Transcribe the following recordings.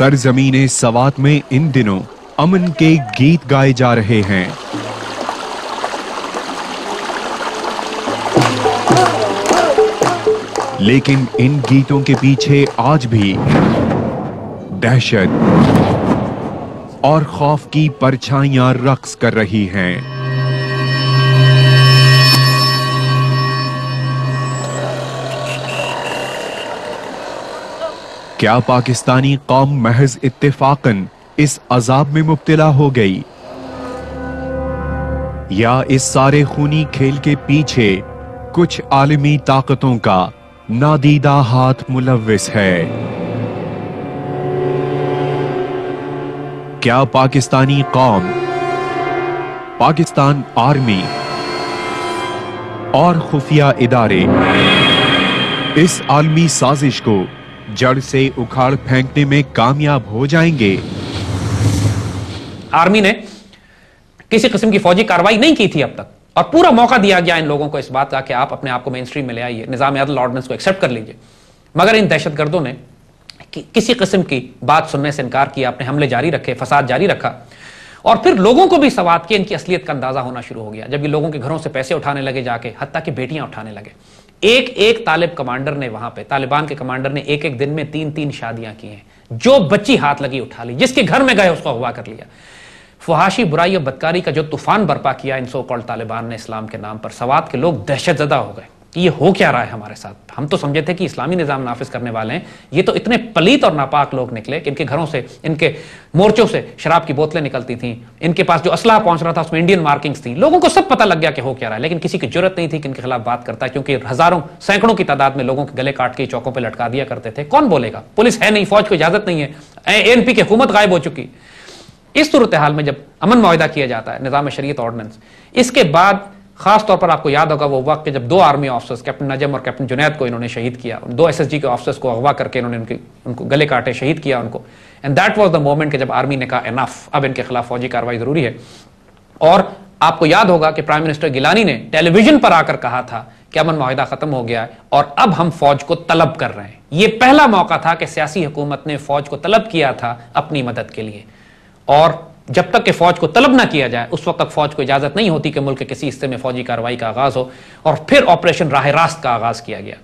सरजमीने सवात में इन दिनों अमन के गीत गाए जा रहे हैं। लेकिन इन गीतों के पीछे आज भी दहशत और खौफ की परछाइयां रक्स कर रही हैं। क्या पाकिस्तानी कौम महज इत्तेफाकन इस अजाब में मुब्तला हो गई, या इस सारे खूनी खेल के पीछे कुछ आलमी ताकतों का नादीदा हाथ मुलव्विस है? क्या पाकिस्तानी कौम, पाकिस्तान आर्मी और खुफिया इदारे इस आलमी साजिश को जड़ से उखाड़ फेंकने में कामयाब हो जाएंगे? आर्मी ने किसी किस्म की फौजी कार्रवाई नहीं की थी अब तक, और पूरा मौका दिया गया इन लोगों को इस बात का कि आप अपने आप को मेन स्ट्रीम में ले आइए, निजाम अदल ऑर्डिनेंस को एक्सेप्ट कर लीजिए। मगर इन दहशतगर्दों ने किसी किस्म की बात सुनने से इनकार किया, अपने हमले जारी रखे, फसाद जारी रखा, और फिर लोगों को भी सवात के इनकी असलियत का अंदाजा होना शुरू हो गया जब ये लोगों के घरों से पैसे उठाने लगे, जाके हत्ता कि बेटियां उठाने लगे। एक एक तालिब कमांडर ने वहां पे, तालिबान के कमांडर ने एक एक दिन में 3-3 शादियां की हैं। जो बच्ची हाथ लगी उठा ली, जिसके घर में गए उसको अगवा कर लिया। फहाशी बुराई और बदकारी का जो तूफान बर्पा किया इन सो कॉल्ड तालिबान ने इस्लाम के नाम पर, सवात के लोग दहशतजदा हो गए कि ये हो क्या रहा है हमारे साथ। हम तो समझे थे कि इस्लामी निजाम नाफिज करने वाले हैं, ये तो इतने पलीत और नापाक लोग निकले कि इनके घरों से, इनके मोर्चों से शराब की बोतलें निकलती थीं, इनके पास जो असलाह पहुंच रहा था उसमें इंडियन मार्किंग्स थी। लोगों को सब पता लग गया कि हो क्या रहा है, लेकिन किसी की जरूरत नहीं थी कि इनके खिलाफ बात करता है, क्योंकि हजारों सैकड़ों की तादाद में लोगों के गले काट के चौकों पर लटका दिया करते थे। कौन बोलेगा? पुलिस है नहीं, फौज को इजाजत नहीं है, ANP की हुकूमत गायब हो चुकी। इस सूरत हाल में जब अमन मुआहिदा किया जाता है, निजाम शरीयत ऑर्डिनेंस, इसके बाद खास तौर पर आपको याद होगा वो वक्त जब 2 आर्मी ऑफिसर्स, कैप्टन नजम और कैप्टन जुनैद को इन्होंने शहीद किया, 2 SSG के ऑफिसर्स को अगवा करके इन्होंने उनको गले काटे, शहीद किया उनको। And that was the moment कि जब आर्मी ने कहा एनफ, अब इनके खिलाफ फौजी कार्रवाई जरूरी है। और आपको याद होगा कि प्राइम मिनिस्टर गिलानी ने टेलीविजन पर आकर कहा था कि अमन मुआहिदा खत्म हो गया है और अब हम फौज को तलब कर रहे हैं। यह पहला मौका था कि सियासी हुकूमत ने फौज को तलब किया था अपनी मदद के लिए, और जब तक कि फौज को तलब ना किया जाए उस वक्त तक फौज को इजाजत नहीं होती कि मुल्क के किसी हिस्से में फौजी कार्रवाई का आगाज हो। और फिर ऑपरेशन राह रास्त का आगाज किया गया,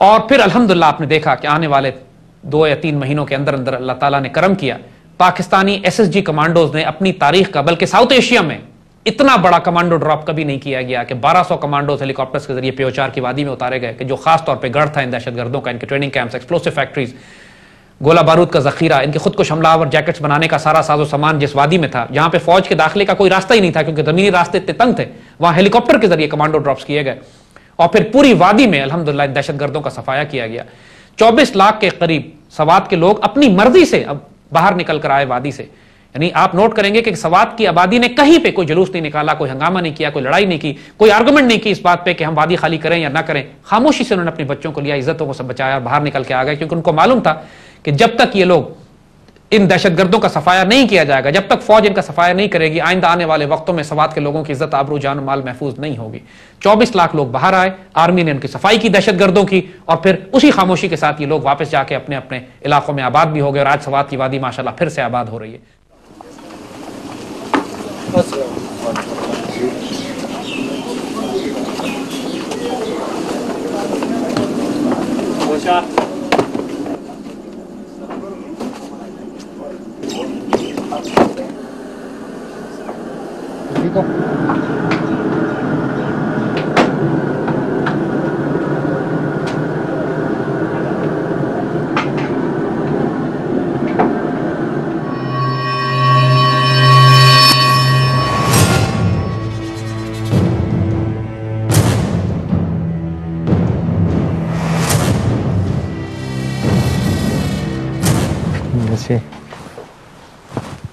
और फिर अल्हम्दुलिल्लाह आपने देखा कि आने वाले 2 या 3 महीनों के अंदर अंदर अल्लाह ताला ने करम किया। पाकिस्तानी SSG कमांडोज ने अपनी तारीख का, बल्कि साउथ एशिया में इतना बड़ा कमांडो ड्रॉप कभी नहीं किया गया कि 1200 कमांडोज हेलीकॉप्टर्स के जरिए प्योचार की वादी में उतारे गए, कि जो खास तौर पर गढ़ था इन दहशतगर्दों का, इनके ट्रेनिंग कैंप्स, एक्सप्लोसिव फैक्ट्रीज, गोला बारूद का जखीरा, इनके खुद को हमलावर जैकेट्स बनाने का सारा साजो सामान जिस वादी में था, जहां पे फौज के दाखिले का कोई रास्ता ही नहीं था क्योंकि जमीनी रास्ते इतने तंग थे, वहां हेलीकॉप्टर के जरिए कमांडो ड्रॉप्स किए गए। और फिर पूरी वादी में अल्हम्दुलिल्लाह दहशतगर्दों का सफाया किया गया। 24 लाख के करीब सवात के लोग अपनी मर्जी से अब बाहर निकल कर आए वादी से। यानी आप नोट करेंगे कि सवात की आबादी ने कहीं पे कोई जुलूस नहीं निकाला, कोई हंगामा नहीं किया, कोई लड़ाई नहीं की, कोई आर्गुमेंट नहीं की इस बात पे कि हम वादी खाली करें या ना करें। खामोशी से उन्होंने अपने बच्चों को लिया, इज्जतों को सब बचाया, बाहर निकल के आ गए, क्योंकि उनको मालूम था कि जब तक ये लोग, इन दहशतगर्दों का सफाया नहीं किया जाएगा, जब तक फौज इनका सफाया नहीं करेगी, आइंदा आने वाले वक्तों में सवात के लोगों की इज्जत, आबरू, जान माल महफूज नहीं होगी। 24 लाख लोग बाहर आए, आर्मी ने उनकी सफाई की दहशतगर्दों की, और फिर उसी खामोशी के साथ ये लोग वापस जाके अपने अपने इलाकों में आबाद भी हो गए, और आज सवात की वादी माशाल्लाह फिर से आबाद हो रही है।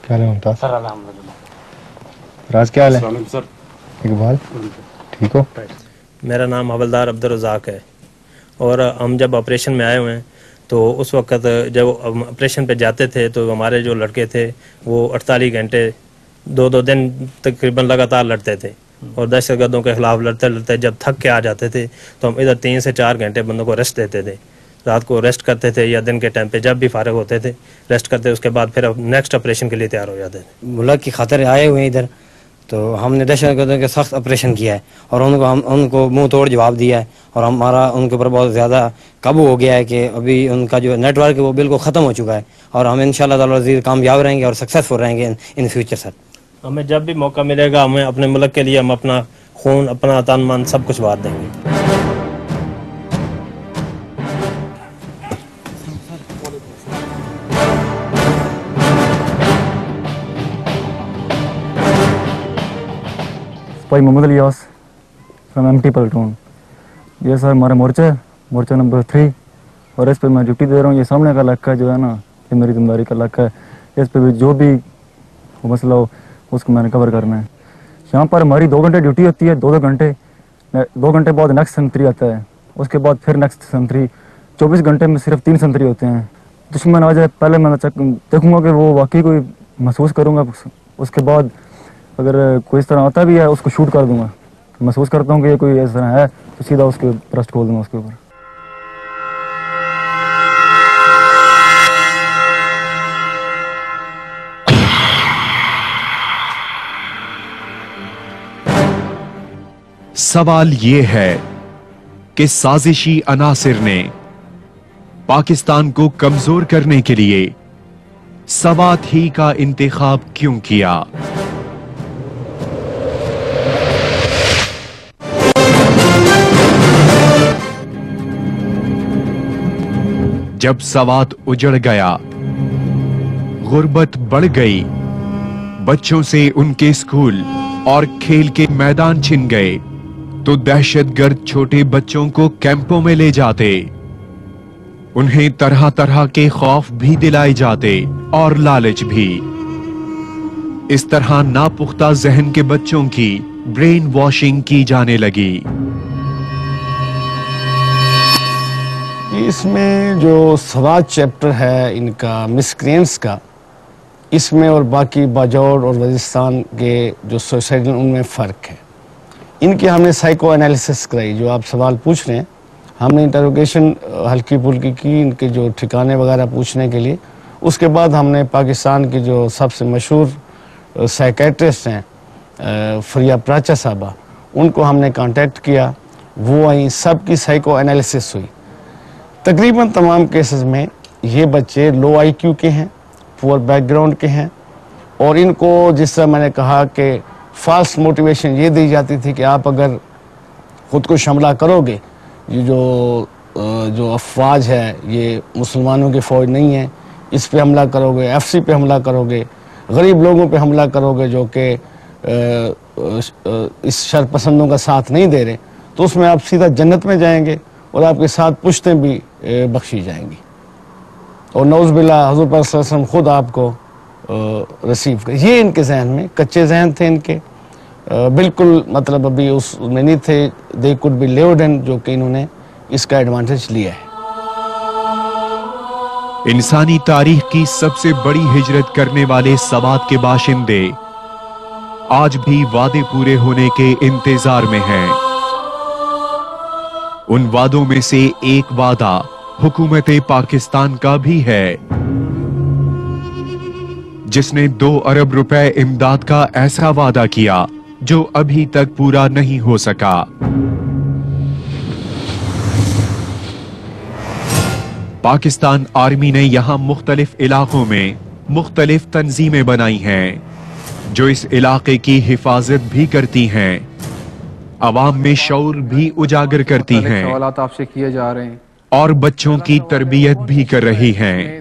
क्या हाल है मुमताज? राज क्या हाल है? सर इकबाल ठीक हो? मेरा नाम हवलदार अब्दुल रज़ाक है, और हम जब ऑपरेशन में आए हुए हैं तो उस वक्त जब ऑपरेशन पे जाते थे तो हमारे जो लड़के थे वो 48 घंटे 2-2 दिन तकरीबन लगातार लड़ते थे, और दहशतगर्दों के खिलाफ लड़ते लड़ते जब थक के आ जाते थे तो हम इधर 3 से 4 घंटे बंदों को रेस्ट देते थे। रात को रेस्ट करते थे या दिन के टाइम पे जब भी फारिग होते थे रेस्ट करते, उसके बाद फिर नेक्स्ट ऑपरेशन के लिए तैयार हो जाते थे। मुल्क की खातिर आए हुए हैं इधर, तो हमने दहशतगर्दों के सख्त ऑपरेशन किया है और उनको मुंह तोड़ जवाब दिया है और हमारा उनके ऊपर बहुत ज़्यादा काबू हो गया है कि अभी उनका जो नेटवर्क है वो बिल्कुल ख़त्म हो चुका है और हम इंशाअल्लाह ताला अज़ीज़ कामयाब रहेंगे और सक्सेसफुल रहेंगे इन फ्यूचर सर। हमें जब भी मौका मिलेगा हमें अपने मुल्क के लिए हम अपना खून, अपना तन मन सब कुछ वार देंगे। भाई Mohammed Ilyas from MT platoon. ये सर हमारा मोर्चा नंबर 3 और इस पे मैं ड्यूटी दे रहा हूँ। ये सामने का इलाका जो है ना, ये मेरी जिम्मेदारी का इलाका है। इस पे भी जो भी मसला हो उसको मैंने कवर करना है। यहाँ पर हमारी 2 घंटे ड्यूटी होती है, 2 घंटे 2 घंटे बाद नेक्स्ट संतरी आता है, उसके बाद फिर नेक्स्ट संतरी। 24 घंटे में सिर्फ 3 संतरी होते हैं। दुश्मन आ जाए पहले मैं देखूँगा कि वो वाकई कोई महसूस करूँगा, उसके बाद अगर कोई इस तरह आता भी है उसको शूट कर दूंगा। महसूस करता हूँ कि ये कोई इस तरह है तो सीधा उसके ब्रेस्ट खोल दूंगा उसके ऊपर। सवाल ये है कि साजिशी अनासिर ने पाकिस्तान को कमजोर करने के लिए सवात ही का इंतखाब क्यों किया? जब सवात उजड़ गया, गुर्बत बढ़ गई, बच्चों से उनके स्कूल और खेल के मैदान छिन गए, तो दहशतगर्द छोटे बच्चों को कैंपों में ले जाते, उन्हें तरह तरह के खौफ भी दिलाए जाते और लालच भी। इस तरह नापुख्ता जहन के बच्चों की ब्रेन वॉशिंग की जाने लगी। इसमें जो सवात चैप्टर है इनका मिसक्रिएंट्स का, इसमें और बाकी बाजौर और वजीरिस्तान के जो सोसाइटी उनमें फ़र्क है। इनकी हमने साइको एनालिसिस कराई, जो आप सवाल पूछ रहे हैं। हमने इंटरोगेशन हल्की फुल्की की इनके जो ठिकाने वगैरह पूछने के लिए। उसके बाद हमने पाकिस्तान के जो सबसे मशहूर साइकेट्रिस्ट हैं फरिया प्राचा साहबा, उनको हमने कांटेक्ट किया। वो आई, सबकी साइको एनालिसिस हुई। तकरीबन तमाम केसेस में ये बच्चे लो आईक्यू के हैं, पुअर बैकग्राउंड के हैं और इनको जिस तरह मैंने कहा कि फाल्स मोटिवेशन ये दी जाती थी कि आप अगर ख़ुद को हमला करोगे, ये जो अफवाज है ये मुसलमानों की फ़ौज नहीं है, इस पे हमला करोगे, एफसी पे हमला करोगे, गरीब लोगों पे हमला करोगे जो कि इस शरपसंदों का साथ नहीं दे रहे, तो उसमें आप सीधा जन्नत में जाएंगे और आपके साथ पुश्तें भी बख्शी जाएंगी और नौज़ बिल्लाह हुज़ूर पाक सल्लल्लाहु अलैहि वसल्लम खुद आपको रिसीव कर। ये इनके जहन में कच्चे जहन थे इनके, बिल्कुल मतलब अभी उसमें नहीं थे। They could be lived in, जो कि इन्होंने इसका एडवांटेज लिया है। इंसानी तारीख की सबसे बड़ी हिजरत करने वाले सवात के बाशिंदे आज भी वादे पूरे होने के इंतजार में हैं। उन वादों में से एक वादा हुकूमत पाकिस्तान का भी है, जिसने 2 अरब रुपए इमदाद का ऐसा वादा किया जो अभी तक पूरा नहीं हो सका। पाकिस्तान आर्मी ने यहां मुख्तलिफ इलाकों में मुख्तलिफ तंजीमें बनाई हैं, जो इस इलाके की हिफाजत भी करती हैं, अवाम में शऊर भी उजागर करती हैं सवालात आपसे किए जा रहे हैं और बच्चों की तरबियत भी कर रही हैं।